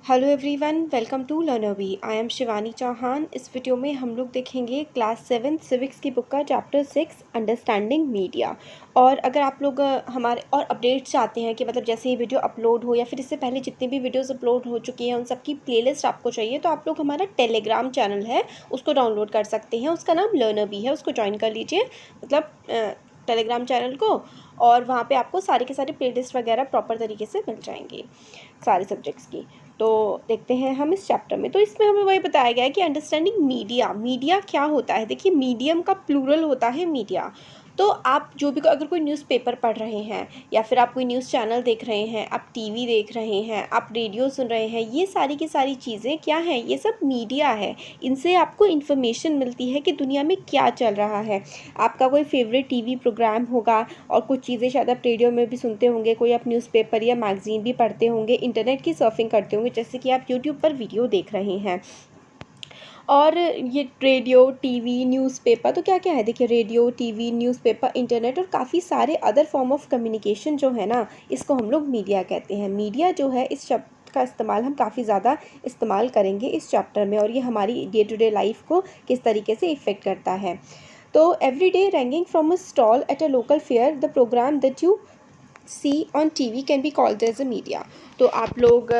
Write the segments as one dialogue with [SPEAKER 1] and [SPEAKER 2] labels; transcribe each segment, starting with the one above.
[SPEAKER 1] Hello everyone, welcome to LearnerV. I am Shivani Chauhan. इस वीडियो में हम लोग देखेंगे क्लास 7 सिविक्स की बुक का चैप्टर 6 अंडरस्टैंडिंग मीडिया। और अगर आप लोग हमारे और अपडेट्स चाहते हैं कि मतलब जैसे ये वीडियो अपलोड हो या फिर इससे पहले जितनी भी वीडियोस अपलोड हो चुकी हैं उन सब की प्लेलिस्ट आपको चाहिए, तो आप लोग हमारा टेलीग्राम चैनल है उसको डाउनलोड कर सकते हैं। उसका नाम लर्नरवी है, उसको ज्वाइन कर लीजिए, मतलब टेलीग्राम चैनल को। और वहाँ पे आपको सारे के सारे प्लेलिस्ट वगैरह प्रॉपर तरीके से मिल जाएंगे सारे सब्जेक्ट्स की। तो देखते हैं हम इस चैप्टर में। तो इसमें हमें वही बताया गया है कि अंडरस्टैंडिंग मीडिया, मीडिया क्या होता है। देखिए, मीडियम का प्लूरल होता है मीडिया। तो आप जो भी अगर कोई न्यूज़पेपर पढ़ रहे हैं या फिर आप कोई न्यूज़ चैनल देख रहे हैं, आप टीवी देख रहे हैं, आप रेडियो सुन रहे हैं, ये सारी की सारी चीज़ें क्या हैं, ये सब मीडिया है। इनसे आपको इन्फॉर्मेशन मिलती है कि दुनिया में क्या चल रहा है। आपका कोई फेवरेट टीवी प्रोग्राम होगा और कुछ चीज़ें शायद आप रेडियो में भी सुनते होंगे, कोई आप न्यूज़पेपर या मैगज़ीन भी पढ़ते होंगे, इंटरनेट की सर्फिंग करते होंगे, जैसे कि आप यूट्यूब पर वीडियो देख रहे हैं। और ये रेडियो, टीवी, न्यूज़पेपर तो क्या क्या है। देखिए, रेडियो, टीवी, न्यूज़पेपर, इंटरनेट और काफ़ी सारे अदर फॉर्म ऑफ कम्युनिकेशन जो है ना, इसको हम लोग मीडिया कहते हैं। मीडिया जो है, इस शब्द का इस्तेमाल हम काफ़ी ज़्यादा इस्तेमाल करेंगे इस चैप्टर में, और ये हमारी डे टू डे लाइफ को किस तरीके से इफ़ेक्ट करता है। तो every day ranking from a stall at a local fair, the program that you see on TV can be called as a media. तो आप लोग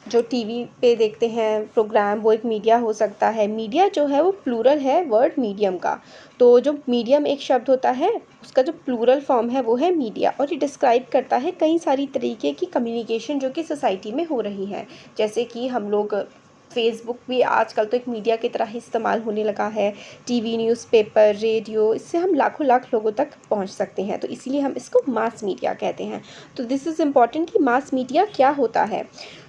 [SPEAKER 1] जो टीवी पे देखते हैं प्रोग्राम, वो एक मीडिया हो सकता है। मीडिया जो है वो प्लूरल है वर्ड मीडियम का। तो जो मीडियम एक शब्द होता है, उसका जो प्लूरल फॉर्म है वो है मीडिया, और ये डिस्क्राइब करता है कई सारी तरीके की कम्युनिकेशन जो कि सोसाइटी में हो रही है। जैसे कि हम लोग फेसबुक भी आजकल तो एक मीडिया की तरह ही इस्तेमाल होने लगा है। टीवी, न्यूज़पेपर, रेडियो, इससे हम लाखों लाख लोगों तक पहुंच सकते हैं। तो इसीलिए हम इसको मास मीडिया कहते हैं। तो दिस इज़ इम्पॉर्टेंट कि मास मीडिया क्या होता है।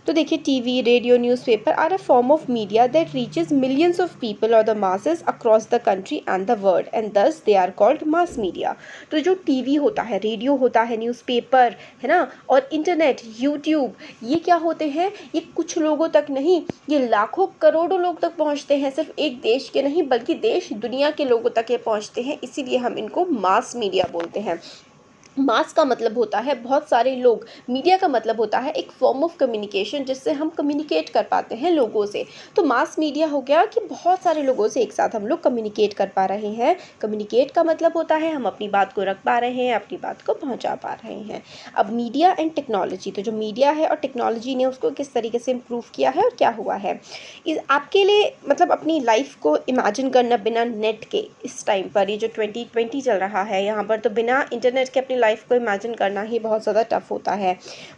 [SPEAKER 1] तो देखिए, TV, radio, newspaper are a form of media that reaches millions of people or the masses across the country and the world, and thus they are called mass media. तो जो TV होता है, radio होता है, newspaper है ना, और internet, YouTube, ये क्या होते हैं, ये कुछ लोगों तक नहीं, ये लाखों करोड़ों लोग तक पहुंचते हैं। सिर्फ एक देश के नहीं बल्कि देश दुनिया के लोगों तक ये पहुंचते हैं, इसीलिए हम इनको मास मीडिया बोलते हैं। मास का मतलब होता है बहुत सारे लोग, मीडिया का मतलब होता है एक फॉर्म ऑफ कम्युनिकेशन जिससे हम कम्युनिकेट कर पाते हैं लोगों से। तो मास मीडिया हो गया कि बहुत सारे लोगों से एक साथ हम लोग कम्युनिकेट कर पा रहे हैं। कम्युनिकेट का मतलब होता है हम अपनी बात को रख पा रहे हैं, अपनी बात को पहुंचा पा रहे हैं। अब मीडिया एंड टेक्नोलॉजी, तो जो मीडिया है और टेक्नोलॉजी ने उसको किस तरीके से इम्प्रूव किया है और क्या हुआ है आपके लिए, मतलब अपनी लाइफ को इमेजिन करना बिना नेट के इस टाइम पर, ये जो 2020 चल रहा है यहाँ पर, तो बिना इंटरनेट के अपनी लाइफ को इमेजिन करना ही बहुत ज़्यादा टफ होता है।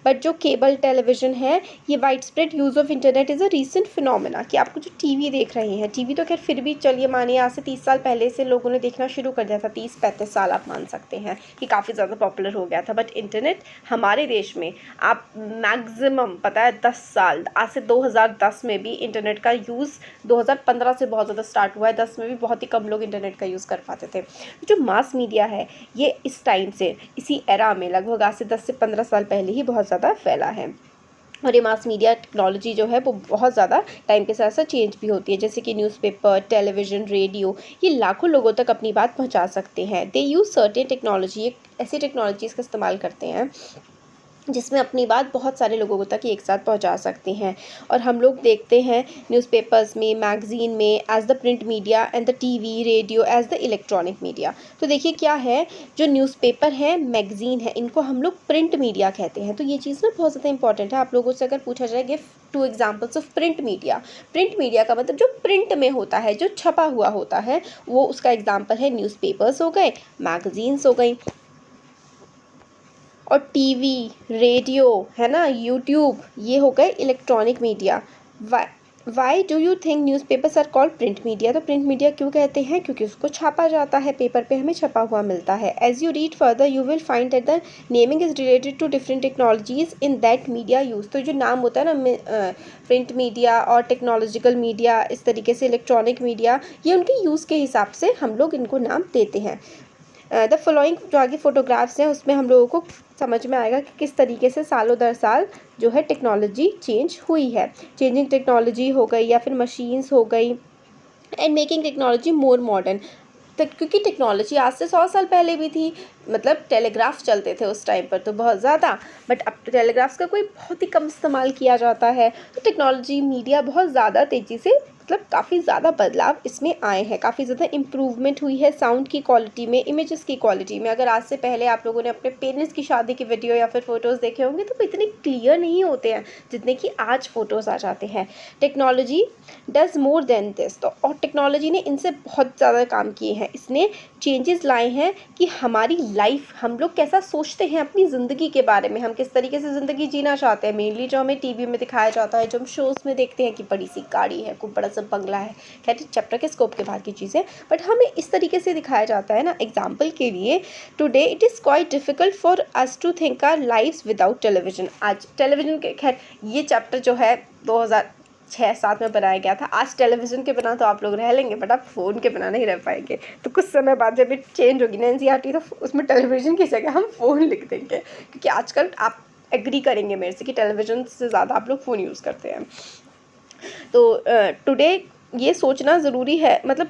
[SPEAKER 1] बट जो केबल टेलीविज़न है, ये wide spread use of internet is a recent phenomena. कि आपको जो टीवी देख रहे हैं, टीवी तो खैर फिर भी चलिए मानिए आज से 30 साल पहले से लोगों ने देखना शुरू कर दिया था, 30-35 साल आप मान सकते हैं कि काफ़ी ज़्यादा पॉपुलर हो गया था। बट इंटरनेट हमारे देश में आप मैक्सिमम पता है 10 साल, आज से 2010 में भी इंटरनेट का यूज़ 2015 से बहुत ज़्यादा स्टार्ट हुआ है। 10 में भी बहुत ही कम लोग इंटरनेट का यूज़ कर पाते थे। जो मास मीडिया है, ये इस टाइम से, इसी एरा में, लगभग आज से 10 से 15 साल पहले ही बहुत ज़्यादा फैला है। और ये मास मीडिया टेक्नोलॉजी जो है वो बहुत ज़्यादा टाइम के साथ साथ चेंज भी होती है। जैसे कि न्यूज़पेपर, टेलीविज़न, रेडियो, ये लाखों लोगों तक अपनी बात पहुंचा सकते हैं। दे यूज़ सर्टेन टेक्नोलॉजी, एक ऐसी टेक्नोलॉजीज़ का इस्तेमाल करते हैं जिसमें अपनी बात बहुत सारे लोगों तक एक साथ पहुंचा सकते हैं। और हम लोग देखते हैं न्यूज़पेपर्स में, मैगज़ीन में, as the print media, and the TV, radio as the electronic media. तो देखिए क्या है, जो न्यूज़पेपर है, मैगज़ीन है, इनको हम लोग प्रिंट मीडिया कहते हैं। तो ये चीज़ ना बहुत ज़्यादा इंपॉर्टेंट है। आप लोगों से अगर पूछा जाए give 2 examples of print media, print media का मतलब जो प्रिंट में होता है, जो छपा हुआ होता है, वो उसका एग्जाम्पल है न्यूज़पेपर्स हो गए, मैगज़ीन्स हो गई, और टीवी, रेडियो है ना, यूट्यूब, ये हो गए electronic media. Why do you think newspapers are called print media. तो प्रिंट मीडिया क्यों कहते हैं, क्योंकि उसको छापा जाता है, पेपर पे हमें छपा हुआ मिलता है। As you read further you will find that the naming is related to different technologies in that media use. तो जो नाम होता है ना, प्रिंट मीडिया और टेक्नोलॉजिकल मीडिया, इस तरीके से इलेक्ट्रॉनिक मीडिया, ये उनके यूज़ के हिसाब से हम लोग इनको नाम देते हैं। द फॉलोइंग जो आगे फोटोग्राफ्स हैं उसमें हम लोगों को समझ में आएगा कि किस तरीके से सालों दर साल जो है टेक्नोलॉजी चेंज हुई है। चेंजिंग टेक्नोलॉजी हो गई या फिर मशीन्स हो गई, and making technology more modern. क्योंकि टेक्नोलॉजी आज से 100 साल पहले भी थी, मतलब टेलीग्राफ चलते थे उस टाइम पर तो बहुत ज़्यादा, बट अब तो टेलीग्राफ्स का कोई बहुत ही कम इस्तेमाल किया जाता है। तो टेक्नोलॉजी मीडिया बहुत ज़्यादा तेज़ी से, मतलब काफ़ी ज़्यादा बदलाव इसमें आए हैं, काफ़ी ज़्यादा इम्प्रूवमेंट हुई है साउंड की क्वालिटी में, इमेजेस की क्वालिटी में। अगर आज से पहले आप लोगों ने अपने पेरेंट्स की शादी की वीडियो या फिर फ़ोटोज़ देखे होंगे तो वो इतने क्लियर नहीं होते हैं जितने कि आज फ़ोटोज़ आ जाते हैं। Technology does more than this, तो और टेक्नोलॉजी ने इनसे बहुत ज़्यादा काम किए हैं। इसने चेंजेस लाए हैं कि हमारी लाइफ, हम लोग कैसा सोचते हैं अपनी ज़िंदगी के बारे में, हम किस तरीके से ज़िंदगी जीना चाहते हैं। मेनली जो हमें टीवी में दिखाया जाता है, जो हम शोज़ में देखते हैं कि बड़ी सी गाड़ी है, कोई बड़ा सा बंगला है, खैर चैप्टर के स्कोप के बाहर की चीज़ें, बट हमें इस तरीके से दिखाया जाता है ना। एग्जाम्पल के लिए, today it is quite difficult for us to think our lives without television. आज टेलीविज़न के, खैर ये चैप्टर जो है 2006-7 में बनाया गया था। आज टेलीविज़न के बिना तो आप लोग रह लेंगे, बट आप फ़ोन के बिना नहीं रह पाएंगे। तो कुछ समय बाद जब ये चेंज होगी ना एनसीईआरटी, तो उसमें टेलीविज़न की जगह हम फ़ोन लिख देंगे, क्योंकि आजकल आप एग्री करेंगे मेरे से कि टेलीविज़न से ज़्यादा आप लोग फ़ोन यूज़ करते हैं। तो टुडे ये सोचना ज़रूरी है, मतलब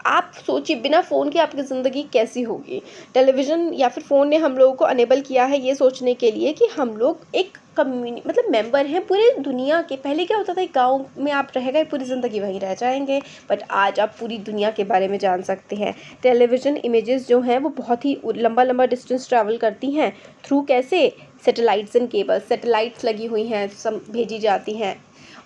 [SPEAKER 1] आप सोचिए बिना फ़ोन के आपकी ज़िंदगी कैसी होगी। टेलीविज़न या फिर फ़ोन ने हम लोगों को अनेबल किया है ये सोचने के लिए कि हम लोग एक मतलब मेंबर हैं पूरे दुनिया के। पहले क्या होता था, एक गाँव में आप रह गए, पूरी ज़िंदगी वहीं रह जाएंगे, बट आज आप पूरी दुनिया के बारे में जान सकते हैं। टेलीविज़न इमेजेस जो हैं वो बहुत ही लंबा लंबा डिस्टेंस ट्रैवल करती हैं। थ्रू कैसे? Satellites and cables. सैटेलाइट्स लगी हुई हैं, सब भेजी जाती हैं,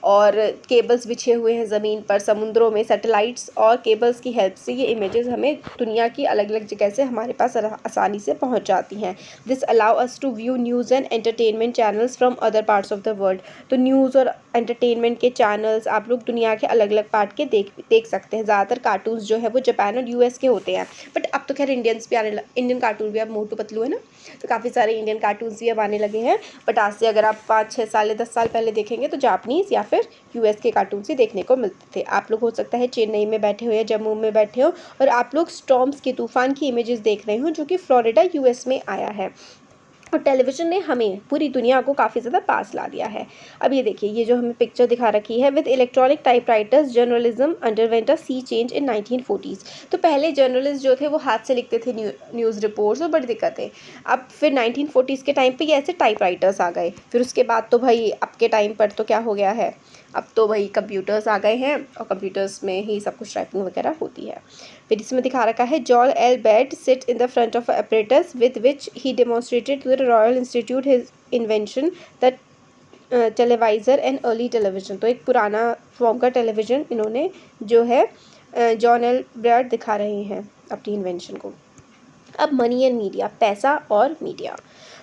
[SPEAKER 1] और केबल्स बिछे हुए हैं ज़मीन पर, समुद्रों में। सैटेलाइट्स और केबल्स की हेल्प से ये इमेजेस हमें दुनिया की अलग अलग जगह से हमारे पास आसानी से पहुंच जाती हैं। This allow us to view news and entertainment channels from other parts of the world. तो न्यूज़ और एंटरटेनमेंट के चैनल्स आप लोग दुनिया के अलग अलग पार्ट के देख सकते हैं। ज़्यादातर कार्टून्स जो है वो जापान और यूएस के होते हैं, बट अब तो खैर इंडियंस भी इंडियन कार्टून भी, अब मोटू पतलू है ना, तो काफ़ी सारे इंडियन कार्टून्स भी अब आने लगे हैं। बट आज से अगर आप 5-6 साल या 10 साल पहले देखेंगे तो जापानीज़ या फिर यूएस के कार्टून्स ही देखने को मिलते थे। आप लोग हो सकता है चेन्नई में बैठे हो या जम्मू में बैठे हो और आप लोग स्टॉर्म्स के, तूफान की इमेजेस देख रहे हो जो कि फ्लोरिडा यूएस में आया है। और टेलीविज़न ने हमें पूरी दुनिया को काफ़ी ज़्यादा पास ला दिया है। अब ये देखिए, ये जो हमें पिक्चर दिखा रखी है, with electronic typewriters journalism underwent a sea change in 1940s। तो पहले जर्नलिस्ट जो थे वो हाथ से लिखते थे न्यूज़ रिपोर्ट्स, और बड़ी दिक्कतें। अब फिर 1940s के टाइम पे ये ऐसे टाइपराइटर्स आ गए। फिर उसके बाद तो भाई अब के टाइम पर तो क्या हो गया है, अब तो भाई कंप्यूटर्स आ गए हैं और कंप्यूटर्स में ही सब कुछ टाइपिंग वगैरह होती है। फिर इसमें दिखा रखा है, जॉल L bed sit in the front of apparatus with which he demonstrated to the Royal Institute his invention, the televisor and early television। तो एक पुराना फॉर्म का टेलीविज़न इन्होंने जो है जॉन एल बेड दिखा रहे हैं अपनी इन्वेंशन को। अब मनी एंड मीडिया, पैसा और मीडिया।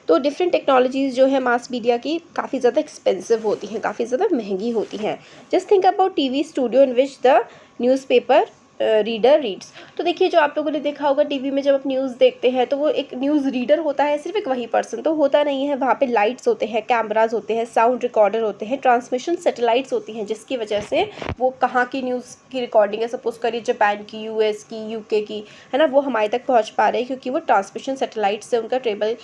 [SPEAKER 1] तो डिफरेंट टेक्नोलॉजीज़ जो है मास मीडिया की काफ़ी ज़्यादा एक्सपेंसिव होती हैं, काफ़ी ज़्यादा महंगी होती हैं। Just think about TV studio in which the newspaper reader reads. तो देखिए, जो आप लोगों ने देखा होगा टीवी में जब आप न्यूज़ देखते हैं तो वो एक न्यूज़ रीडर होता है, सिर्फ एक वही पर्सन तो होता नहीं है। वहाँ पे लाइट्स होते हैं, कैमराज होते हैं, साउंड रिकॉर्डर होते हैं, ट्रांसमिशन सैटेलाइट्स होती हैं, जिसकी वजह से वो कहाँ की न्यूज़ की रिकॉर्डिंग है, सपोज करिए जापान की, यूएस की, यूके की, है ना, वो हमारे तक पहुँच पा रहे हैं क्योंकि वो ट्रांसमिशन सैटेलाइट से उनका ट्रेबल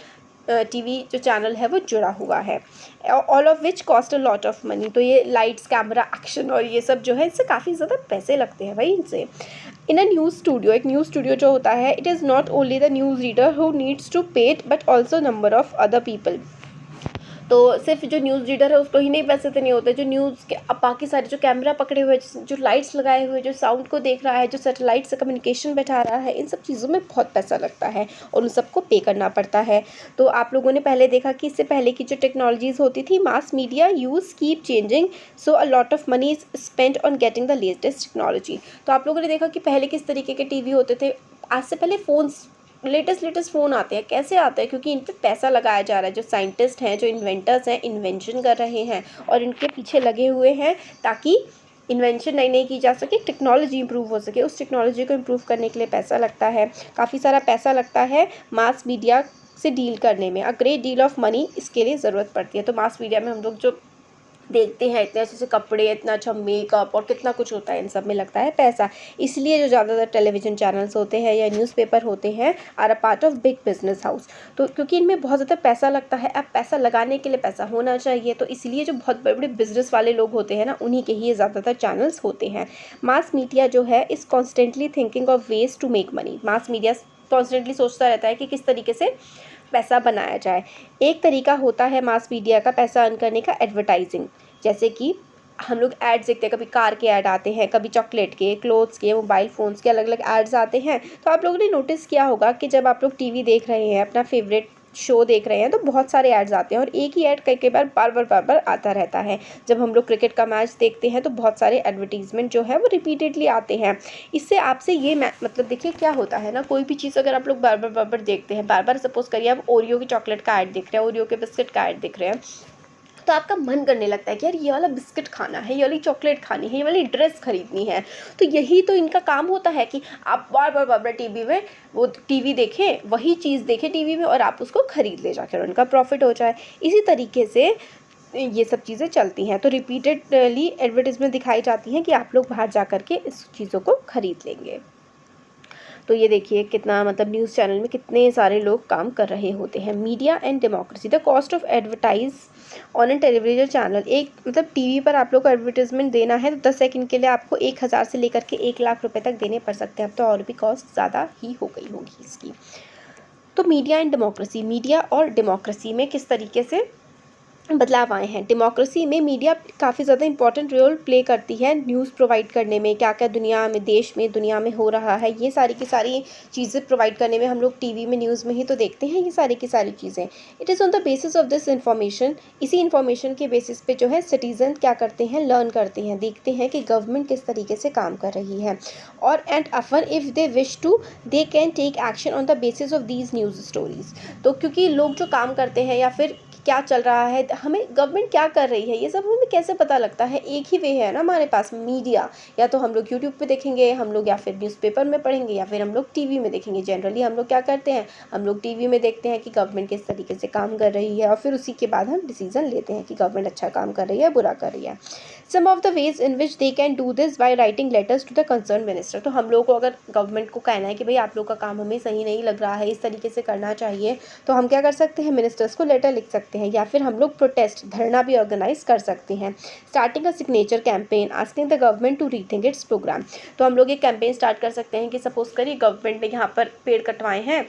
[SPEAKER 1] टीवी जो चैनल है वो जुड़ा हुआ है। All of which cost a lot of money. तो ये लाइट्स, कैमरा, एक्शन और ये सब जो है इससे काफ़ी ज़्यादा पैसे लगते हैं भाई इनसे। इन अ न्यूज़ स्टूडियो, एक न्यूज़ स्टूडियो जो होता है, it is not only the news reader who needs to paid but also number of other people. तो सिर्फ जो न्यूज़ रीडर है उसको ही नहीं पैसे देने होते, जो न्यूज़ के अब बाकी सारे जो कैमरा पकड़े हुए, जो लाइट्स लगाए हुए, जो साउंड को देख रहा है, जो सैटेलाइट से कम्युनिकेशन बैठा रहा है, इन सब चीज़ों में बहुत पैसा लगता है और उन सबको पे करना पड़ता है। तो आप लोगों ने पहले देखा कि इससे पहले की जो टेक्नोलॉजीज़ होती थी, mass media use keep changing, so a lot of money is spend on getting the latest technology. तो आप लोगों ने देखा कि पहले किस तरीके के टीवी होते थे। आज से पहले फ़ोन्स, लेटेस्ट फ़ोन आते हैं। कैसे आते हैं? क्योंकि इन पे पैसा लगाया जा रहा है। जो साइंटिस्ट हैं, जो इन्वेंटर्स हैं, इन्वेंशन कर रहे हैं और इनके पीछे लगे हुए हैं ताकि इन्वेंशन नई नई की जा सके, टेक्नोलॉजी इंप्रूव हो सके। उस टेक्नोलॉजी को इंप्रूव करने के लिए पैसा लगता है, काफ़ी सारा पैसा लगता है मास मीडिया से डील करने में। A great deal of money इसके लिए ज़रूरत पड़ती है। तो मास मीडिया में हम लोग जो देखते हैं इतने अच्छे से कपड़े, इतना अच्छा मेकअप और कितना कुछ होता है, इन सब में लगता है पैसा। इसलिए जो ज़्यादातर टेलीविज़न चैनल्स होते हैं या न्यूज़पेपर होते हैं are a part of big business house. तो क्योंकि इनमें बहुत ज़्यादा पैसा लगता है, अब पैसा लगाने के लिए पैसा होना चाहिए, तो इसलिए जो बहुत बड़े बड़े बिजनेस वाले लोग होते हैं ना, उन्हीं के ही ये ज़्यादातर चैनल्स होते हैं। मास मीडिया जो है is constantly thinking of ways to make money. Mass media constantly सोचता रहता है कि किस तरीके से पैसा बनाया जाए। एक तरीका होता है मास मीडिया का पैसा अर्न करने का, एडवर्टाइजिंग। जैसे कि हम लोग एड्स देखते हैं, कभी कार के ऐड आते हैं, कभी चॉकलेट के, क्लोथ्स के, मोबाइल फ़ोन्स के अलग अलग एड्स आते हैं। तो आप लोगों ने नोटिस किया होगा कि जब आप लोग टीवी देख रहे हैं, अपना फेवरेट शो देख रहे हैं, तो बहुत सारे एड्स आते हैं और एक ही ऐड कई बार बार बार आता रहता है। जब हम लोग क्रिकेट का मैच देखते हैं तो बहुत सारे एडवर्टीज़मेंट जो है वो रिपीटेडली आते हैं। इससे आपसे ये मतलब देखिए क्या होता है ना, कोई भी चीज़ अगर आप लोग बार बार देखते हैं, बार बार सपोज़ करिए आप ओरियो की चॉकलेट का ऐड देख रहे हैं, ओरियो के बिस्किट का ऐड देख रहे हैं, तो आपका मन करने लगता है कि यार ये वाला बिस्किट खाना है, ये वाली चॉकलेट खानी है, ये वाली ड्रेस खरीदनी है। तो यही तो इनका काम होता है कि आप बार बार टीवी में वो टीवी देखें, वही चीज़ देखें टीवी में और आप उसको खरीद ले जाकर, उनका प्रॉफिट हो जाए। इसी तरीके से ये सब चीज़ें चलती हैं। तो रिपीटेडली एडवर्टीजमेंट दिखाई जाती हैं कि आप लोग बाहर जा कर के इस चीज़ों को खरीद लेंगे। तो ये देखिए कितना मतलब न्यूज़ चैनल में कितने सारे लोग काम कर रहे होते हैं। Media and democracy, the cost of advertise on an television channel. एक मतलब टीवी पर आप लोग को एडवर्टाइजमेंट देना है तो 10 सेकंड के लिए आपको 1000 से लेकर के 1 लाख रुपए तक देने पड़ सकते हैं। अब तो और भी कॉस्ट ज़्यादा ही हो गई होगी इसकी। तो मीडिया एंड डेमोक्रेसी, मीडिया और डेमोक्रेसी में किस तरीके से बदलाव आए हैं। डेमोक्रेसी में मीडिया काफ़ी ज़्यादा इंपॉर्टेंट रोल प्ले करती है न्यूज़ प्रोवाइड करने में, क्या क्या दुनिया में, देश में, दुनिया में हो रहा है, ये सारी की सारी चीज़ें प्रोवाइड करने में हम लोग टीवी में, न्यूज़ में ही तो देखते हैं ये सारी की सारी चीज़ें। It is on the basis of this information, इसी इन्फॉर्मेशन के बेसिस पे जो है सिटीजन क्या करते हैं, लर्न करते हैं, देखते हैं कि गवर्नमेंट किस तरीके से काम कर रही है। और and after if they wish to they can take action on the basis of these news stories. तो क्योंकि लोग जो काम करते हैं या फिर क्या चल रहा है, हमें गवर्नमेंट क्या कर रही है, ये सब हमें कैसे पता लगता है। एक ही वे है ना हमारे पास, मीडिया। या तो हम लोग यूट्यूब पे देखेंगे, हम लोग या फिर न्यूज़पेपर में पढ़ेंगे, या फिर हम लोग टीवी में देखेंगे। जनरली हम लोग क्या करते हैं, हम लोग टीवी में देखते हैं कि गवर्नमेंट किस तरीके से काम कर रही है और फिर उसी के बाद हम डिसीजन लेते हैं कि गवर्नमेंट अच्छा काम कर रही है, बुरा कर रही है। Some of the ways in which they can do this by writing letters to the concern minister. तो हम लोग को अगर गवर्नमेंट को कहना है कि भाई आप लोग का काम हमें सही नहीं लग रहा है, इस तरीके से करना चाहिए, तो हम क्या कर सकते हैं, मिनिस्टर्स को लेटर लिख सकते हैं, या फिर हम लोग प्रोटेस्ट, धरना भी ऑर्गेनाइज कर सकते हैं। Starting a signature campaign asking the government to rethink its program. तो हम लोग एक कैंपेन स्टार्ट कर सकते हैं कि सपोज करिए गवर्नमेंट ने यहाँ पर पेड़ कटवाए हैं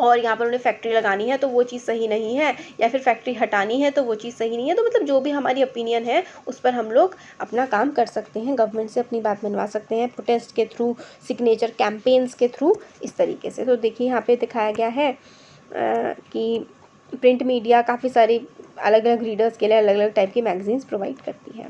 [SPEAKER 1] और यहाँ पर उन्हें फैक्ट्री लगानी है तो वो चीज़ सही नहीं है, या फिर फैक्ट्री हटानी है तो वो चीज़ सही नहीं है। तो मतलब जो भी हमारी ओपिनियन है उस पर हम लोग अपना काम कर सकते हैं, गवर्नमेंट से अपनी बात मनवा सकते हैं, प्रोटेस्ट के थ्रू, सिग्नेचर कैंपेन्स के थ्रू, इस तरीके से। तो देखिए यहाँ पे दिखाया गया है कि प्रिंट मीडिया काफ़ी सारी अलग अलग रीडर्स के लिए अलग अलग टाइप की मैगजीन्स प्रोवाइड करती है।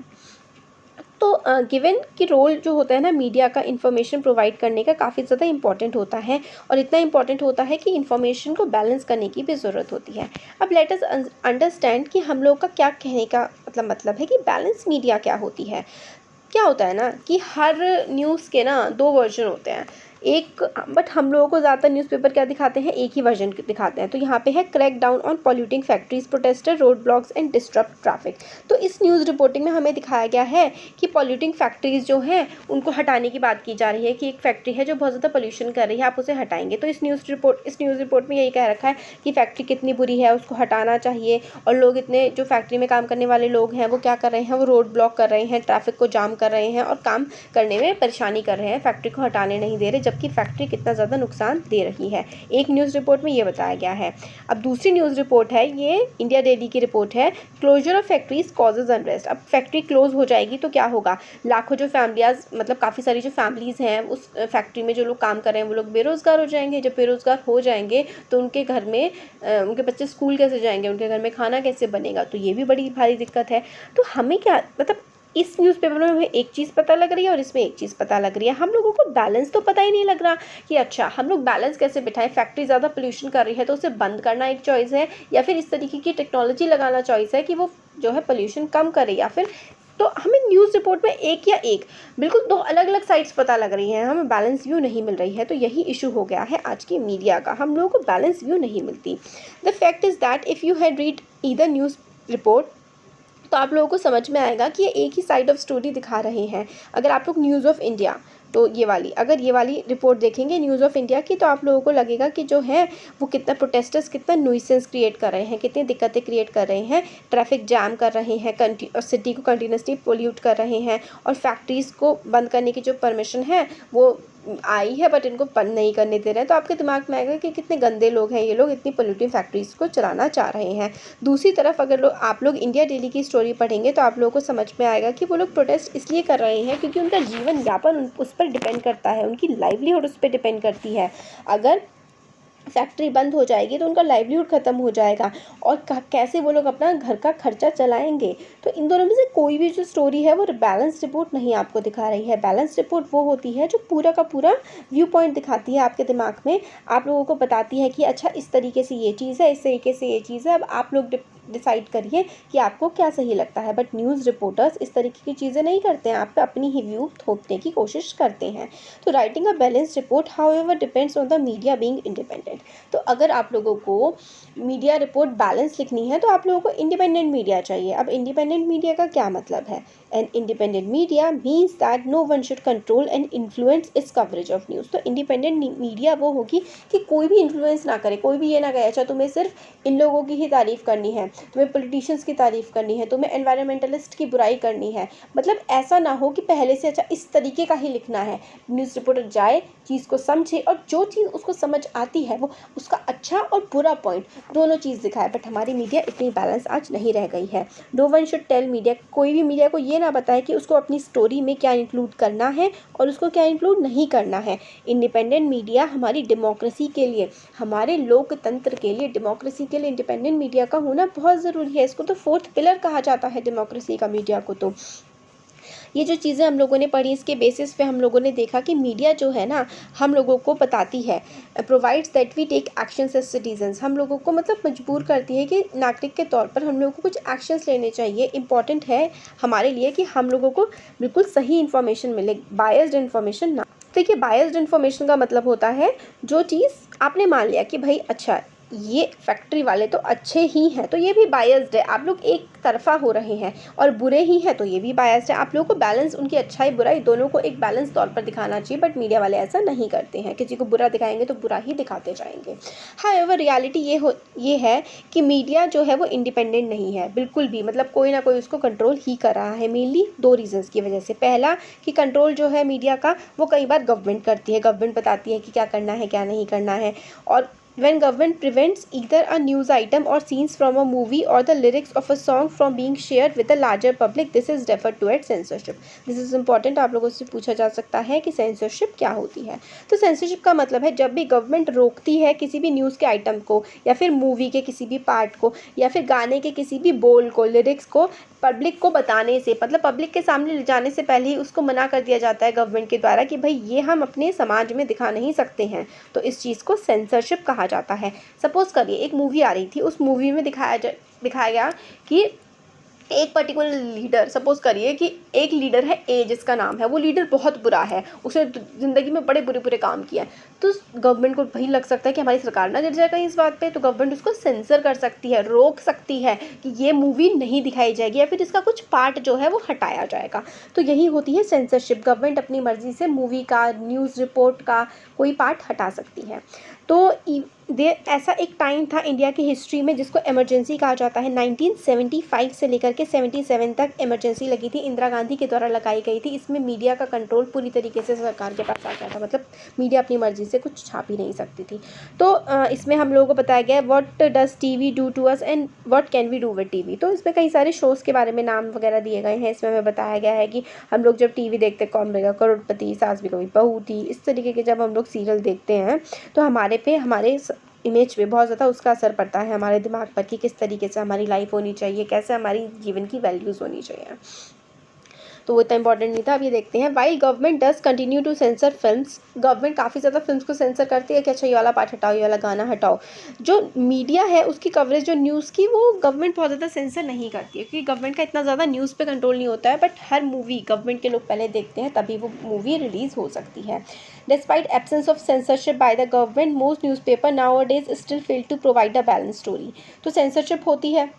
[SPEAKER 1] तो गिवन कि रोल जो होता है ना मीडिया का इन्फॉर्मेशन प्रोवाइड करने का काफ़ी ज़्यादा इंपॉर्टेंट होता है, और इतना इंपॉर्टेंट होता है कि इन्फॉर्मेशन को बैलेंस करने की भी ज़रूरत होती है। अब लेट अस अंडरस्टैंड कि हम लोग का क्या कहने का मतलब है कि बैलेंस मीडिया क्या होती है। क्या होता है ना कि हर न्यूज़ के ना 2 वर्जन होते हैं। एक बट हम लोगों को ज़्यादातर न्यूज़पेपर क्या दिखाते हैं, एक ही वर्जन दिखाते हैं। तो यहाँ पे है crack down on polluting factories, protester, road blocks and disturb traffic. तो इस न्यूज़ रिपोर्टिंग में हमें दिखाया गया है कि पॉल्यूटिंग फैक्ट्रीज जो हैं उनको हटाने की बात की जा रही है कि एक फैक्ट्री है जो बहुत ज़्यादा पोल्यूशन कर रही है, आप उसे हटाएंगे। तो इस न्यूज़ रिपोर्ट में यही कह रखा है कि फैक्ट्री कितनी बुरी है, उसको हटाना चाहिए। और लोग इतने जो फैक्ट्री में काम करने वाले लोग हैं वो क्या कर रहे हैं, वो रोड ब्लॉक कर रहे हैं, ट्रैफिक को जाम कर रहे हैं और काम करने में परेशानी कर रहे हैं, फैक्ट्री को हटाने नहीं दे रहे, जबकि फैक्ट्री कितना ज़्यादा नुकसान दे रही है। एक न्यूज़ रिपोर्ट में ये बताया गया है। अब दूसरी न्यूज़ रिपोर्ट है, ये इंडिया डेली की रिपोर्ट है, closure of factories causes unrest. अब फैक्ट्री क्लोज हो जाएगी तो क्या होगा, लाखों जो फैमिलीज, मतलब काफ़ी सारी जो फैमिलीज़ हैं उस फैक्ट्री में जो लोग काम कर रहे हैं वो लोग बेरोज़गार हो जाएंगे। जब बेरोज़गार हो जाएंगे तो उनके घर में उनके बच्चे स्कूल कैसे जाएंगे, उनके घर में खाना कैसे बनेगा, तो ये भी बड़ी भारी दिक्कत है। तो हमें क्या मतलब इस न्यूज़पेपर में हमें एक चीज़ पता लग रही है और इसमें एक चीज़ पता लग रही है, हम लोगों को बैलेंस तो पता ही नहीं लग रहा कि अच्छा हम लोग बैलेंस कैसे बिठाएं। फैक्ट्री ज़्यादा पोल्यूशन कर रही है तो उसे बंद करना एक चॉइस है, या फिर इस तरीके की टेक्नोलॉजी लगाना चॉइस है कि वो जो है पोल्यूशन कम करे, या फिर तो हमें न्यूज़ रिपोर्ट में एक बिल्कुल 2 अलग अलग साइड्स पता लग रही हैं, हमें बैलेंस व्यू नहीं मिल रही है। तो यही इशू हो गया है आज की मीडिया का, हम लोगों को बैलेंस व्यू नहीं मिलती। The fact is that if you had read either news report तो आप लोगों को समझ में आएगा कि ये एक ही साइड ऑफ स्टोरी दिखा रहे हैं। अगर आप लोग न्यूज़ ऑफ इंडिया, तो अगर ये वाली रिपोर्ट देखेंगे न्यूज़ ऑफ इंडिया की, तो आप लोगों को लगेगा कि जो है वो कितना प्रोटेस्टर्स कितना न्यूइसेंस क्रिएट कर रहे हैं, कितनी दिक्कतें क्रिएट कर रहे हैं, ट्रैफिक जाम कर रहे हैं, सिटी को कंटिन्यूसली पोल्यूट कर रहे हैं, और फैक्ट्रीज़ को बंद करने की जो परमिशन है वो आई है बट इनको बंद नहीं करने दे रहे हैं। तो आपके दिमाग में आएगा कि कितने गंदे लोग हैं ये लोग, इतनी पोल्यूटिव फैक्ट्रीज़ को चलाना चाह रहे हैं। दूसरी तरफ अगर आप लोग इंडिया डेली की स्टोरी पढ़ेंगे तो आप लोगों को समझ में आएगा कि वो लोग प्रोटेस्ट इसलिए कर रहे हैं क्योंकि उनका जीवन यापन उस पर डिपेंड करता है, उनकी लाइवलीहुड उस पर डिपेंड करती है। अगर फैक्ट्री बंद हो जाएगी तो उनका लाइवलीहुड ख़त्म हो जाएगा, और कैसे वो लोग अपना घर का खर्चा चलाएंगे। तो इन दोनों में से कोई भी जो स्टोरी है वो बैलेंस रिपोर्ट नहीं आपको दिखा रही है। बैलेंस रिपोर्ट वो होती है जो पूरा का पूरा व्यू पॉइंट दिखाती है आपके दिमाग में, आप लोगों को बताती है कि अच्छा इस तरीके से ये चीज़ है, इस तरीके से ये चीज़ है, अब आप लोग डिसाइड करिए कि आपको क्या सही लगता है। बट न्यूज़ रिपोर्टर्स इस तरीके की चीज़ें नहीं करते हैं, आप पे अपनी ही व्यू थोपने की कोशिश करते हैं। तो writing a balance report however depends on the media being independent. तो अगर आप लोगों को मीडिया रिपोर्ट बैलेंस लिखनी है तो आप लोगों को इंडिपेंडेंट मीडिया चाहिए। अब इंडिपेंडेंट मीडिया का क्या मतलब है? An independent media means that no one should control and influence its coverage of news. तो इंडिपेंडेंट मीडिया वो होगी कि कोई भी इन्फ्लुएंस ना करे, कोई भी ये ना कहे अच्छा तुम्हें सिर्फ इन लोगों की ही तारीफ़ करनी है, तुम्हें पॉलिटिशियंस की तारीफ़ करनी है, तुम्हें एनवायरमेंटलिस्ट की बुराई करनी है। मतलब ऐसा ना हो कि पहले से अच्छा इस तरीके का ही लिखना है। न्यूज़ रिपोर्टर जाए, चीज़ को समझे, और जो चीज़ उसको समझ आती है वो उसका अच्छा और बुरा पॉइंट दोनों चीज़ दिखाए। बट हमारी मीडिया इतनी बैलेंस आज नहीं रह गई है। No one should tell media, कोई भी मीडिया को ये ना बताए कि उसको अपनी स्टोरी में क्या इंक्लूड करना है और उसको क्या इंक्लूड नहीं करना है। इंडिपेंडेंट मीडिया हमारी डेमोक्रेसी के लिए, हमारे लोकतंत्र के लिए, डेमोक्रेसी के लिए इंडिपेंडेंट मीडिया का होना बहुत ज़रूरी है। इसको तो फोर्थ पिलर कहा जाता है डेमोक्रेसी का, मीडिया को। तो ये जो चीज़ें हम लोगों ने पढ़ी इसके बेसिस पे हम लोगों ने देखा कि मीडिया जो है ना हम लोगों को बताती है, provides that we take actions as citizens, हम लोगों को मतलब मजबूर करती है कि नागरिक के तौर पर हम लोगों को कुछ एक्शंस लेने चाहिए। इंपॉर्टेंट है हमारे लिए कि हम लोगों को बिल्कुल सही इन्फॉर्मेशन मिले, बायस्ड इन्फॉर्मेशन ना। देखिए बायस्ड इन्फॉर्मेशन का मतलब होता है जो चीज़ आपने मान लिया कि भाई अच्छा ये फैक्ट्री वाले तो अच्छे ही हैं तो ये भी बायस्ड है, आप लोग एक तरफा हो रहे हैं, और बुरे ही हैं तो ये भी बायस्ड है। आप लोगों को बैलेंस, उनकी अच्छाई बुराई दोनों को एक बैलेंस तौर पर दिखाना चाहिए। बट मीडिया वाले ऐसा नहीं करते हैं, किसी को बुरा दिखाएंगे तो बुरा ही दिखाते जाएंगे। हाउएवर रियलिटी ये है कि मीडिया जो है वो इंडिपेंडेंट नहीं है बिल्कुल भी, मतलब कोई ना कोई उसको कंट्रोल ही कर रहा है। मेनली दो रीजंस की वजह से। पहला कि कंट्रोल जो है मीडिया का वो कई बार गवर्नमेंट करती है, गवर्नमेंट बताती है कि क्या करना है क्या नहीं करना है। और when government prevents either a news item or scenes from a movie or the lyrics of a song from being shared with the larger public, this is referred to as censorship. This is important, आप लोगों से पूछा जा सकता है कि censorship क्या होती है। तो censorship का मतलब है जब भी गवर्नमेंट रोकती है किसी भी न्यूज़ के आइटम को, या फिर मूवी के किसी भी पार्ट को, या फिर गाने के किसी भी बोल को, लिरिक्स को पब्लिक को बताने से, मतलब पब्लिक के सामने ले जाने से पहले ही उसको मना कर दिया जाता है गवर्नमेंट के द्वारा कि भाई ये हम अपने समाज में दिखा नहीं सकते हैं, तो इस चीज़ को सेंसरशिप कहा जाता है। सपोज़ करिए एक मूवी आ रही थी, उस मूवी में दिखाया गया कि एक पर्टिकुलर लीडर, सपोज करिए कि एक लीडर है ए जिसका नाम है, वो लीडर बहुत बुरा है, उसने ज़िंदगी में बड़े बुरे बुरे काम किया है। तो गवर्नमेंट को भाई लग सकता है कि हमारी सरकार ना गिर जाए कहीं इस बात पे, तो गवर्नमेंट उसको सेंसर कर सकती है, रोक सकती है कि ये मूवी नहीं दिखाई जाएगी, या फिर इसका कुछ पार्ट जो है वो हटाया जाएगा। तो यही होती है सेंसरशिप, गवर्नमेंट अपनी मर्जी से मूवी का, न्यूज़ रिपोर्ट का कोई पार्ट हटा सकती है। तो ऐसा एक टाइम था इंडिया की हिस्ट्री में जिसको इमरजेंसी कहा जाता है। 1975 से लेकर के 77 तक इमरजेंसी लगी थी, इंदिरा गांधी के द्वारा लगाई गई थी। इसमें मीडिया का कंट्रोल पूरी तरीके से सरकार के पास आ गया था, मतलब मीडिया अपनी मर्जी से कुछ छाप ही नहीं सकती थी। तो इसमें हम लोगों को बताया गया है what does TV do to us and what can we do with TV. तो इसमें कई सारे शोज़ के बारे में नाम वगैरह दिए गए हैं। इसमें हमें बताया गया है कि हम लोग जब टीवी देखते, कौन बनेगा करोड़पति, सास भी कभी बहू थी, इस तरीके के जब हम लोग सीरियल देखते हैं तो हमारे इमेज पे बहुत ज़्यादा उसका असर पड़ता है, हमारे दिमाग पर, कि किस तरीके से हमारी लाइफ होनी चाहिए, कैसे हमारी जीवन की वैल्यूज़ होनी चाहिए। तो वो इतना इंपॉर्टेंट नहीं था। अब ये देखते हैं, while government does continue to sensor films, government काफ़ी ज़्यादा फिल्म्स को सेंसर करती है कि अच्छा ये वाला पार्ट हटाओ, ये वाला गाना हटाओ। जो मीडिया है उसकी कवरेज जो न्यूज़ की, वो गवर्नमेंट बहुत ज़्यादा सेंसर नहीं करती है, क्योंकि गवर्नमेंट का इतना ज़्यादा न्यूज़ पे कंट्रोल नहीं होता है। बट हर मूवी गवर्नमेंट के लोग पहले देखते हैं, तभी वो मूवी रिलीज़ हो सकती है। Despite absence of censorship by the government, most newspaper nowadays still fail to provide a balance story. तो सेंसरशिप होती है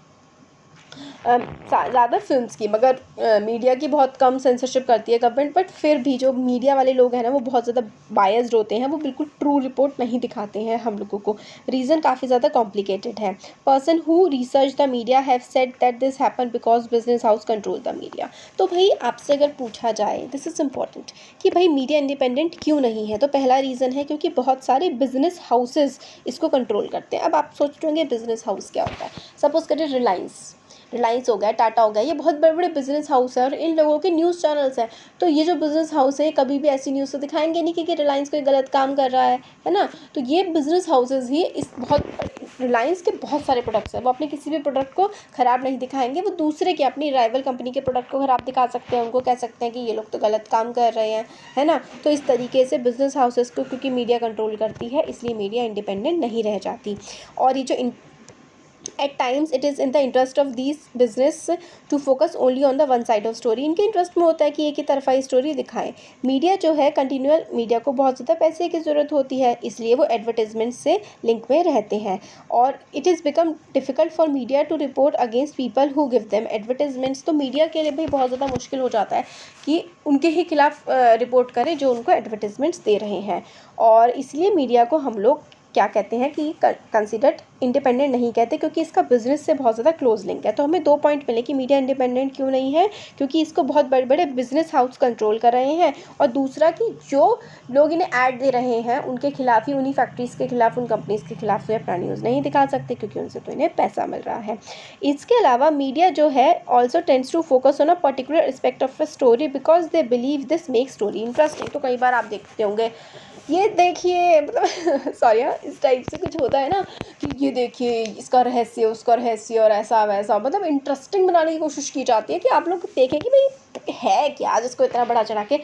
[SPEAKER 1] ज़्यादा फिल्म्स की, मगर मीडिया की बहुत कम सेंसरशिप करती है गवर्नमेंट। बट फिर भी जो मीडिया वाले लोग हैं ना वो बहुत ज़्यादा बायस्ड होते हैं, वो बिल्कुल ट्रू रिपोर्ट नहीं दिखाते हैं हम लोगों को। रीज़न काफ़ी ज़्यादा कॉम्प्लिकेटेड है। Person who research the media have said that this happen because business house control the media. तो भाई आपसे अगर पूछा जाए, दिस इज़ इम्पॉर्टेंट, कि भाई मीडिया इंडिपेंडेंट क्यों नहीं है, तो पहला रीज़न है क्योंकि बहुत सारे बिजनेस हाउसेस इसको कंट्रोल करते हैं। अब आप सोच रहे होंगे बिजनेस हाउस क्या होता है। सपोज करिए रिलायंस हो गया, टाटा हो गया, ये बहुत बड़े बड़े बिजनेस हाउस है और इन लोगों के न्यूज़ चैनल्स हैं। तो ये जो बिजनेस हाउस है कभी भी ऐसी न्यूज़ तो दिखाएंगे नहीं कि रिलायंस कोई गलत काम कर रहा है ना। तो ये बिजनेस हाउसेज ही इस बहुत रिलायंस के बहुत सारे प्रोडक्ट्स हैं, वो अपने किसी भी प्रोडक्ट को ख़राब नहीं दिखाएंगे, वो दूसरे के अपनी राइवल कंपनी के प्रोडक्ट को ख़राब दिखा सकते हैं, उनको कह सकते हैं कि ये लोग तो गलत काम कर रहे हैं, है ना। तो इस तरीके से बिजनेस हाउसेस को क्योंकि मीडिया कंट्रोल करती है इसलिए मीडिया इंडिपेंडेंट नहीं रह जाती। और ये जो at times it is in the interest of these business to focus only on the one side of story। इनके इंटरेस्ट में होता है कि एक ही तरफा स्टोरी दिखाएं। मीडिया जो है कंटिन्यूअल, मीडिया को बहुत ज़्यादा पैसे की ज़रूरत होती है, इसलिए वो एडवर्टाइजमेंट से लिंक में रहते हैं। और it is become difficult for media to report against people who give them advertisements. तो मीडिया के लिए भी बहुत ज़्यादा मुश्किल हो जाता है कि उनके ही खिलाफ रिपोर्ट करें जो उनको एडवर्टाइजमेंट्स दे रहे हैं। और इसलिए मीडिया को हम लोग क्या कहते हैं कि कंसिडर्ड इंडिपेंडेंट नहीं कहते, क्योंकि इसका बिजनेस से बहुत ज़्यादा क्लोज लिंक है। तो हमें 2 पॉइंट मिले कि मीडिया इंडिपेंडेंट क्यों नहीं है, क्योंकि इसको बहुत बड़े बड़े बिजनेस हाउस कंट्रोल कर रहे हैं, और दूसरा कि जो लोग इन्हें ऐड दे रहे हैं उनके खिलाफ ही, उन्हीं फैक्ट्रीज़ के खिलाफ, उन कंपनीज़ के खिलाफ तो अपना न्यूज़ नहीं दिखा सकते क्योंकि उनसे तो इन्हें पैसा मिल रहा है। इसके अलावा मीडिया जो है also tends to focus on a particular aspect of a story because they believe this make story interesting. तो कई बार आप देखते होंगे, ये देखिए मतलब सॉरी हाँ, इस टाइप से कुछ होता है ना कि ये देखिए इसका रहस्य, उसका रहस्य, और ऐसा वैसा, मतलब इंटरेस्टिंग बनाने की कोशिश की जाती है कि आप लोग देखें कि भाई है क्या जिसको इतना बड़ा चढ़ा के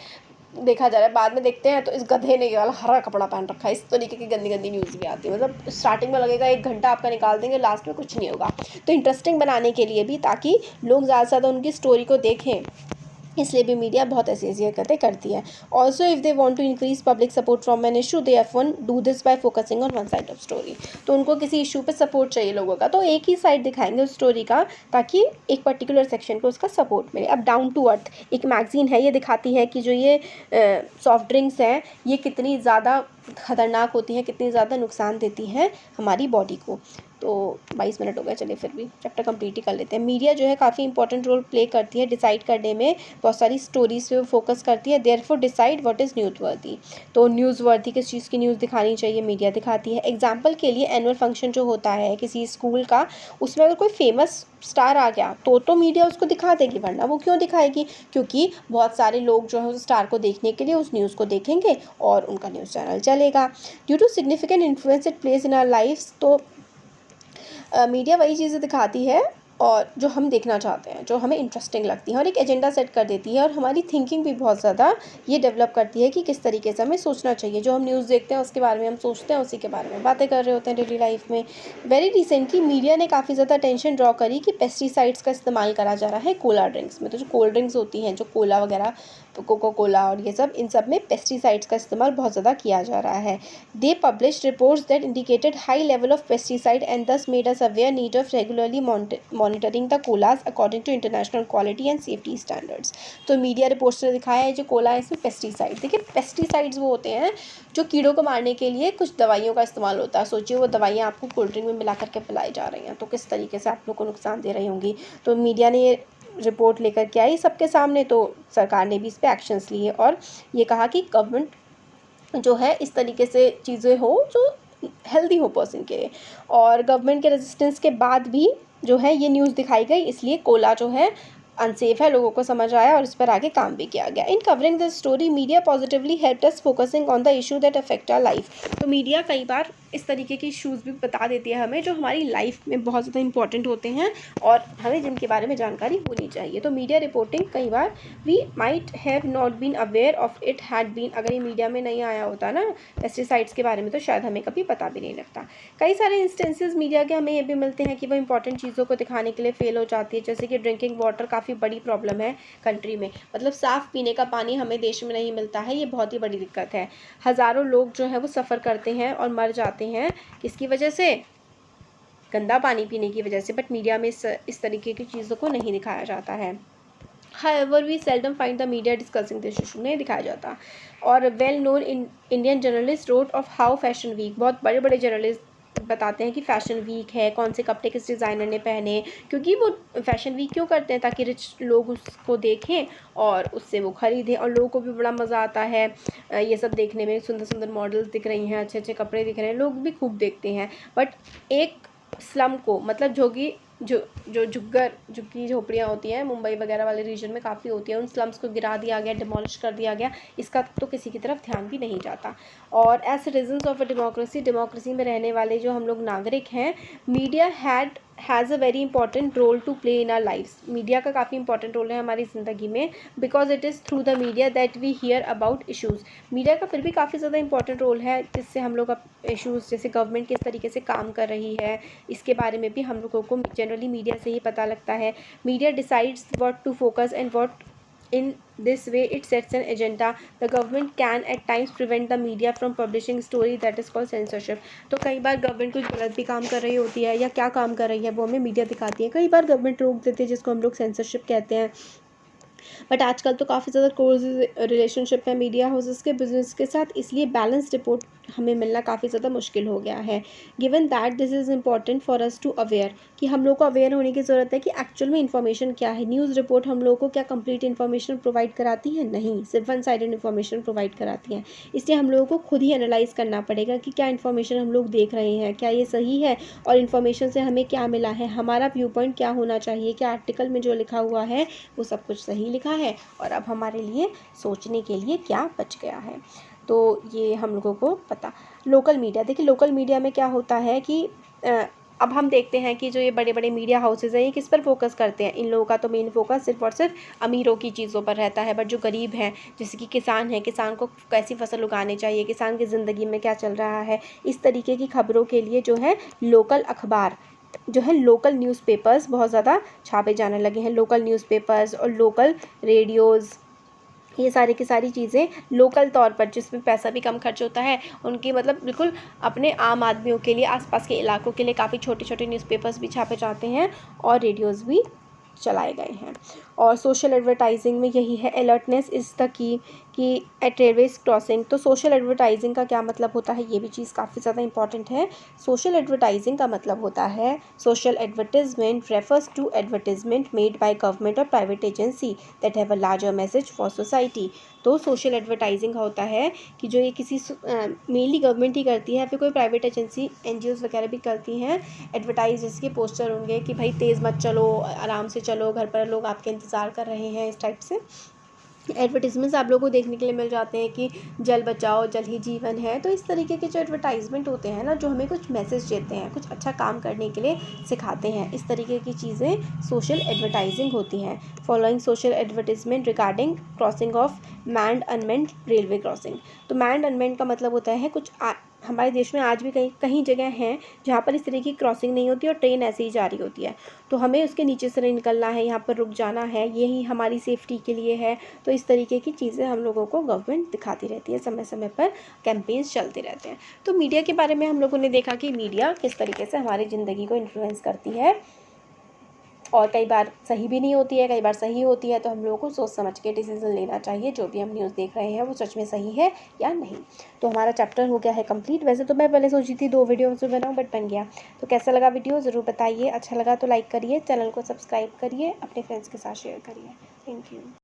[SPEAKER 1] देखा जा रहा है। बाद में देखते हैं तो इस गधे ने ये वाला हरा कपड़ा पहन रखा है, इस तरीके की गंदी गंदी न्यूज़ भी आती है। मतलब स्टार्टिंग में लगेगा 1 घंटा आपका निकाल देंगे, लास्ट में कुछ नहीं होगा। तो इंटरेस्टिंग बनाने के लिए भी, ताकि लोग ज़्यादा से ज़्यादा उनकी स्टोरी को देखें, इसलिए भी मीडिया बहुत ऐसी हरकतें करती है। Also if they want to increase public support from an issue they often do this by focusing on one side of story. तो उनको किसी इशू पे सपोर्ट चाहिए लोगों का, तो एक ही साइड दिखाएंगे उस स्टोरी का, ताकि एक पर्टिकुलर सेक्शन को उसका सपोर्ट मिले। अब डाउन टू अर्थ एक मैगजीन है, ये दिखाती है कि जो ये सॉफ्ट ड्रिंक्स हैं ये कितनी ज़्यादा ख़तरनाक होती हैं, कितनी ज़्यादा नुकसान देती हैं हमारी बॉडी को। तो 22 मिनट हो गए, चलिए फिर भी चैप्टर कंप्लीट ही कर लेते हैं। मीडिया जो है काफ़ी इंपॉर्टेंट रोल प्ले करती है डिसाइड करने में, बहुत सारी स्टोरीज पे फोकस करती है। Therefore decide what is newsworthy. तो न्यूज़वर्दी किस चीज़ की न्यूज़ दिखानी चाहिए, मीडिया दिखाती है। एग्जाम्पल के लिए एनुअल फंक्शन जो होता है किसी स्कूल का, उसमें अगर कोई फेमस स्टार आ गया तो मीडिया उसको दिखा देगी, वरना वो क्यों दिखाएगी, क्योंकि बहुत सारे लोग जो है उस स्टार को देखने के लिए उस न्यूज़ को देखेंगे और उनका न्यूज़ चैनल चलेगा। Due to significant influence it plays in our lives. तो मीडिया वही चीज़ें दिखाती है और जो हम देखना चाहते हैं, जो हमें इंटरेस्टिंग लगती है, और एक एजेंडा सेट कर देती है, और हमारी थिंकिंग भी बहुत ज़्यादा ये डेवलप करती है कि किस तरीके से हमें सोचना चाहिए। जो हम न्यूज़ देखते हैं उसके बारे में हम सोचते हैं, उसी के बारे में बातें कर रहे होते हैं डेली लाइफ में। वेरी रिसेंटली मीडिया ने काफ़ी ज़्यादा अटेंशन ड्रॉ करी कि पेस्टिसाइड्स का इस्तेमाल करा जा रहा है कोला ड्रिंक्स में। तो जो कोल्ड ड्रिंक्स होती हैं, जो कोला वगैरह, कोका कोला और ये सब, इन सब में पेस्टिसाइड्स का इस्तेमाल बहुत ज़्यादा किया जा रहा है। They publish reports that indicated high level of pesticide and thus made us aware need of regularly monitoring the colas according to international quality and safety standards. तो मीडिया रिपोर्ट्स ने दिखाया है जो कोला है इसमें पेस्टिसाइड, देखिए pesticides वो होते हैं जो कीड़ों को मारने के लिए कुछ दवाइयों का इस्तेमाल होता है। सोचिए वो दवाइयाँ आपको कोल्ड ड्रिंक में मिला करके पिलाई जा रही हैं, तो किस तरीके से आप लोग को नुकसान दे रही होंगी। तो मीडिया ने ये रिपोर्ट लेकर के आई सबके सामने, तो सरकार ने भी इस पर एक्शंस लिए और ये कहा कि गवर्नमेंट जो है इस तरीके से चीज़ें हो जो हेल्दी हो पर्सन के लिए। और गवर्नमेंट के रेजिस्टेंस के बाद भी जो है ये न्यूज़ दिखाई गई, इसलिए कोला जो है अनसेफ है, लोगों को समझ आया और इस पर आगे काम भी किया गया। In covering this story media positively helped us focusing on the issue that affect our life. तो मीडिया कई बार इस तरीके की इशूज़ भी बता देती है हमें जो हमारी लाइफ में बहुत ज़्यादा इंपॉर्टेंट होते हैं और हमें जिनके बारे में जानकारी होनी चाहिए। तो मीडिया रिपोर्टिंग कई बार we might have not been aware of it had been, अगर ये मीडिया में नहीं आया होता ना पेस्टिसाइड्स के बारे में तो शायद हमें कभी पता भी नहीं लगता। कई सारे इंस्टेंसेस मीडिया के हमें ये भी मिलते हैं कि वो इंपॉर्टेंट चीज़ों को दिखाने के लिए फेल हो जाती है, जैसे कि ड्रिंकिंग वाटर काफ़ी बड़ी प्रॉब्लम है कंट्री में, मतलब साफ़ पीने का पानी हमें देश में नहीं मिलता है, ये बहुत ही बड़ी दिक्कत है। हज़ारों लोग जो है वो सफ़र करते हैं और मर जाते हैं किसकी वजह से, गंदा पानी पीने की वजह से, बट मीडिया में इस तरीके की चीज़ों को नहीं दिखाया जाता है। However, we seldom find the media discussing this issue, नहीं दिखाया जाता। और well known Indian journalist wrote of how fashion week, बहुत बड़े बड़े जर्नलिस्ट बताते हैं कि फ़ैशन वीक है, कौन से कपड़े किस डिज़ाइनर ने पहने, क्योंकि वो फ़ैशन वीक क्यों करते हैं, ताकि रिच लोग उसको देखें और उससे वो ख़रीदें, और लोगों को भी बड़ा मज़ा आता है ये सब देखने में। सुंदर सुंदर मॉडल्स दिख रही हैं, अच्छे अच्छे कपड़े दिख रहे हैं, लोग भी खूब देखते हैं। बट एक स्लम को, मतलब जो झुग्गी झोपड़ियाँ होती हैं मुंबई वगैरह वाले रीजन में काफ़ी होती हैं, उन स्लम्स को गिरा दिया गया, डिमोलिश कर दिया गया, इसका तो किसी की तरफ ध्यान भी नहीं जाता। और as citizens of a democracy में रहने वाले जो हम लोग नागरिक हैं, media has a very important role to play in our lives, media का काफ़ी इंपॉर्टेंट रोल है हमारी ज़िंदगी में, because it is through the media that we hear about issues. Media का फिर भी काफ़ी ज़्यादा इंपॉर्टेंट रोल है, जिससे हम लोग इशूज़, जैसे गवर्नमेंट किस तरीके से काम कर रही है, इसके बारे में भी हम लोगों को जनरली मीडिया से ही पता लगता है। Media decides what to focus and what in this way it sets an agenda. The government can at times prevent the media from publishing story that is called censorship. तो कई बार government कुछ गलत भी काम कर रही होती है, या क्या काम कर रही है वो हमें मीडिया दिखाती है, कई बार गवर्नमेंट रोक देती है, जिसको हम लोग सेंसरशिप कहते हैं। बट आजकल तो काफ़ी ज़्यादा क्लोज रिलेशनशिप है मीडिया हाउसेस के बिजनेस के साथ, इसलिए बैलेंस रिपोर्ट हमें मिलना काफ़ी ज़्यादा मुश्किल हो गया है। Given that this is important for us to aware, कि हम लोग को अवेयर होने की ज़रूरत है कि एक्चुअल में इन्फॉर्मेशन क्या है। न्यूज़ रिपोर्ट हम लोगों को क्या कंप्लीट इन्फॉर्मेशन प्रोवाइड कराती है? नहीं, सिर्फ वन साइडेड इन्फॉर्मेशन प्रोवाइड कराती हैं। इसलिए हम लोगों को खुद ही एनालाइज़ करना पड़ेगा कि क्या इन्फॉर्मेशन हम लोग देख रहे हैं, क्या ये सही है, और इन्फॉर्मेशन से हमें क्या मिला है, हमारा व्यू पॉइंट क्या होना चाहिए, क्या आर्टिकल में जो लिखा हुआ है वो सब कुछ सही लिखा है, और अब हमारे लिए सोचने के लिए क्या बच गया है। तो ये हम लोगों को पता। लोकल मीडिया, देखिए लोकल मीडिया में क्या होता है कि अब हम देखते हैं कि जो ये बड़े बड़े मीडिया हाउसेज़ हैं, ये किस पर फोकस करते हैं। इन लोगों का तो मेन फोकस सिर्फ और सिर्फ अमीरों की चीज़ों पर रहता है, बट जो गरीब हैं, जैसे कि किसान हैं, किसान को कैसी फसल उगानी चाहिए, किसान की ज़िंदगी में क्या चल रहा है, इस तरीके की खबरों के लिए जो है लोकल अखबार, जो है लोकल न्यूज़पेपर्स बहुत ज़्यादा छापे जाने लगे हैं। लोकल न्यूज़पेपर्स और लोकल रेडियोज़, ये सारी की सारी चीज़ें लोकल तौर पर, जिसमें पैसा भी कम खर्च होता है, उनकी मतलब बिल्कुल अपने आम आदमियों के लिए, आसपास के इलाकों के लिए काफ़ी छोटे छोटे न्यूज़पेपर्स भी छापे जाते हैं, और रेडियोज़ भी चलाए गए हैं। और सोशल एडवर्टाइजिंग में यही है, अलर्टनेस इज़ द की, कि एट रेलवेज क्रॉसिंग। तो सोशल एडवर्टाइजिंग का क्या मतलब होता है, ये भी चीज़ काफ़ी ज़्यादा इंपॉर्टेंट है। सोशल एडवर्टाइजिंग का मतलब होता है, social advertisement refers to advertisement made by government और private agency that have a larger message for society. तो सोशल एडवर्टाइजिंग का होता है कि जो ये किसी मेनली गवर्नमेंट ही करती है, फिर कोई प्राइवेट एजेंसी NGOs वगैरह भी करती हैं। एडवर्टाइज, जैसे कि पोस्टर होंगे कि भाई तेज़ मत चलो, आराम से चलो, घर पर लोग आपके इंतज़ार कर रहे हैं, इस टाइप से एडवर्टीज़मेंट्स आप लोगों को देखने के लिए मिल जाते हैं कि जल बचाओ जल ही जीवन है। तो इस तरीके के जो एडवर्टाइजमेंट होते हैं ना, जो हमें कुछ मैसेज देते हैं, कुछ अच्छा काम करने के लिए सिखाते हैं, इस तरीके की चीज़ें सोशल एडवर्टाइजिंग होती हैं। Following social advertisement regarding crossing of manned unmanned railway crossing. तो मैन्ड अनमेंड का मतलब होता है कुछ हमारे देश में आज भी कहीं जगह हैं जहाँ पर इस तरीके की क्रॉसिंग नहीं होती और ट्रेन ऐसे ही जा रही होती है, तो हमें उसके नीचे से नहीं निकलना है, यहाँ पर रुक जाना है, यही हमारी सेफ्टी के लिए है। तो इस तरीके की चीज़ें हम लोगों को गवर्नमेंट दिखाती रहती है, समय समय पर कैंपेन्स चलते रहते हैं। तो मीडिया के बारे में हम लोगों ने देखा कि मीडिया किस तरीके से हमारी ज़िंदगी को इन्फ्लुएंस करती है, और कई बार सही भी नहीं होती है, कई बार सही होती है। तो हम लोगों को सोच समझ के डिसीजन लेना चाहिए, जो भी हम न्यूज़ देख रहे हैं वो सच में सही है या नहीं। तो हमारा चैप्टर हो गया है कंप्लीट। वैसे तो मैं पहले सोची थी 2 वीडियो से बनाऊँ, बट बन गया। तो कैसा लगा वीडियो ज़रूर बताइए, अच्छा लगा तो लाइक करिए, चैनल को सब्सक्राइब करिए, अपने फ्रेंड्स के साथ शेयर करिए। Thank you.